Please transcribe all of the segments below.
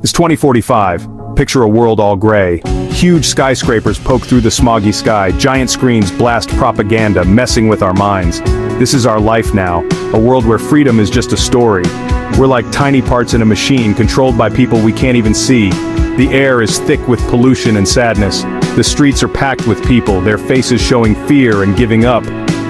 It's 2045. Picture a world all gray. Huge skyscrapers poke through the smoggy sky, giant screens blast propaganda, messing with our minds. This is our life now, a world where freedom is just a story. We're like tiny parts in a machine controlled by people we can't even see. The air is thick with pollution and sadness. The streets are packed with people, their faces showing fear and giving up.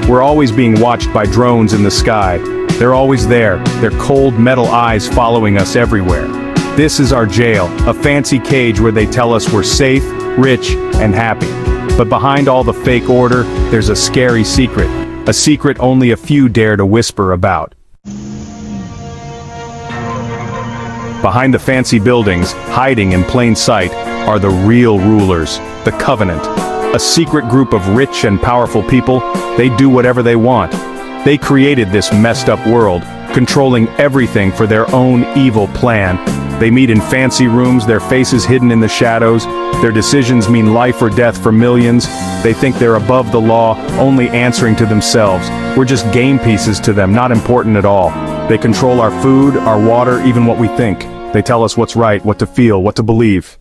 We're always being watched by drones in the sky. They're always there, their cold metal eyes following us everywhere. This is our jail, a fancy cage where they tell us we're safe, rich, and happy. But behind all the fake order, there's a scary secret. A secret only a few dare to whisper about. Behind the fancy buildings, hiding in plain sight, are the real rulers, the Covenant. A secret group of rich and powerful people. They do whatever they want. They created this messed up world, controlling everything for their own evil plan. They meet in fancy rooms, their faces hidden in the shadows. Their decisions mean life or death for millions. They think they're above the law, only answering to themselves. We're just game pieces to them, not important at all. They control our food, our water, even what we think. They tell us what's right, what to feel, what to believe.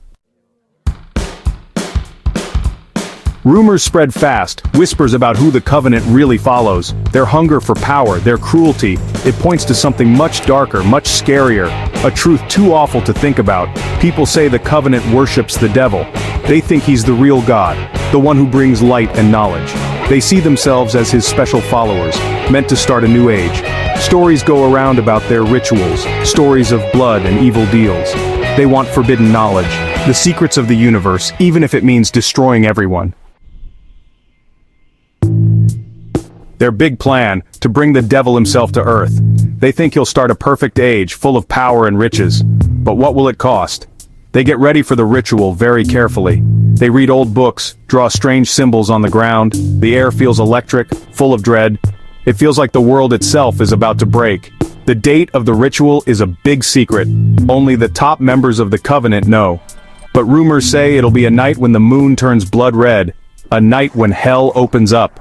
Rumors spread fast, whispers about who the Covenant really follows. Their hunger for power, their cruelty. It points to something much darker, much scarier. A truth too awful to think about. People say the Covenant worships the devil. They think he's the real God, the one who brings light and knowledge. They see themselves as his special followers, meant to start a new age. Stories go around about their rituals, stories of blood and evil deals. They want forbidden knowledge, the secrets of the universe, even if it means destroying everyone. Their big plan, to bring the devil himself to Earth. They think he'll start a perfect age, full of power and riches. But what will it cost? They get ready for the ritual very carefully. They read old books, draw strange symbols on the ground. The air feels electric, full of dread. It feels like the world itself is about to break. The date of the ritual is a big secret. Only the top members of the Covenant know. But rumors say it'll be a night when the moon turns blood red. A night when hell opens up.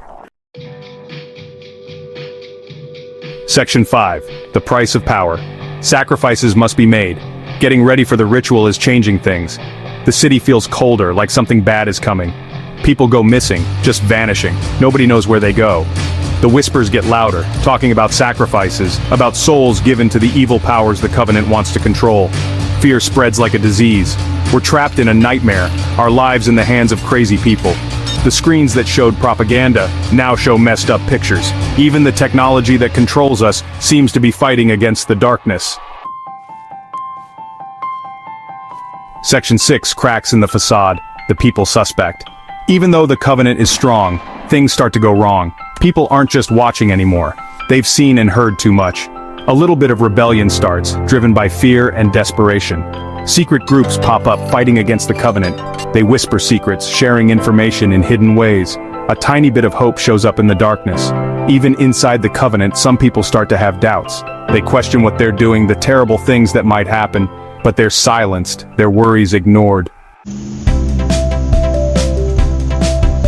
Section 5. The price of power. Sacrifices must be made. Getting ready for the ritual is changing things. The city feels colder, like something bad is coming. People go missing, just vanishing. Nobody knows where they go. The whispers get louder, talking about sacrifices, about souls given to the evil powers the Covenant wants to control. Fear spreads like a disease. We're trapped in a nightmare, our lives in the hands of crazy people. The screens that showed propaganda now show messed up pictures. Even the technology that controls us seems to be fighting against the darkness. Section 6. Cracks in the facade. The people suspect. Even though the Covenant is strong, things start to go wrong. People aren't just watching anymore. They've seen and heard too much. A little bit of rebellion starts, driven by fear and desperation. Secret groups pop up fighting against the Covenant. They whisper secrets, sharing information in hidden ways. A tiny bit of hope shows up in the darkness. Even inside the Covenant, some people start to have doubts. They question what they're doing, the terrible things that might happen, but they're silenced, their worries ignored.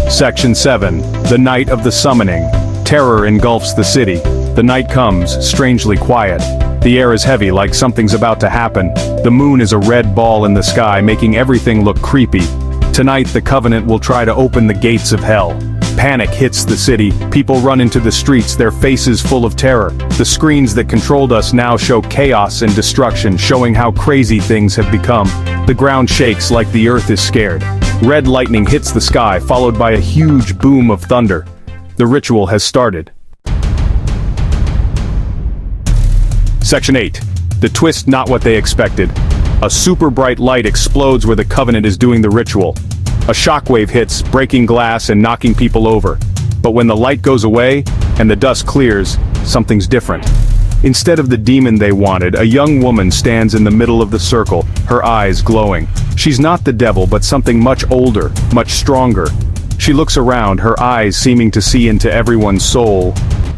Section 7. The night of the summoning. Terror engulfs the city. The night comes, strangely quiet. The air is heavy, like something's about to happen. The moon is a red ball in the sky, making everything look creepy. Tonight, the Covenant will try to open the gates of hell. Panic hits the city. People run into the streets, their faces full of terror. The screens that controlled us now show chaos and destruction, showing how crazy things have become. The ground shakes like the earth is scared. Red lightning hits the sky, followed by a huge boom of thunder. The ritual has started. Section 8. The twist not what they expected. A super bright light explodes where the Covenant is doing the ritual. A shockwave hits, breaking glass and knocking people over. But when the light goes away, and the dust clears, something's different. Instead of the demon they wanted, a young woman stands in the middle of the circle, her eyes glowing. She's not the devil, but something much older, much stronger. She looks around, her eyes seeming to see into everyone's soul.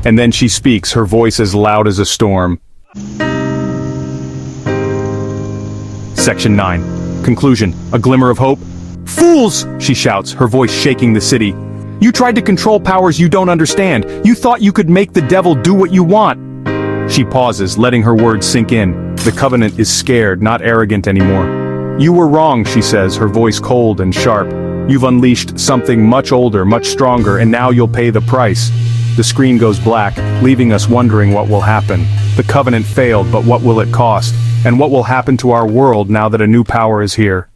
And then she speaks, her voice as loud as a storm. Section 9. Conclusion. A glimmer of hope. "Fools!" she shouts, her voice shaking the city. "You tried to control powers you don't understand. You thought you could make the devil do what you want." She pauses, letting her words sink in. The Covenant is scared, not arrogant anymore. You were wrong, she says, her voice cold and sharp. You've unleashed something much older, much stronger, and now you'll pay the price. The screen goes black, leaving us wondering what will happen. The Covenant failed, but what will it cost? And what will happen to our world now that a new power is here?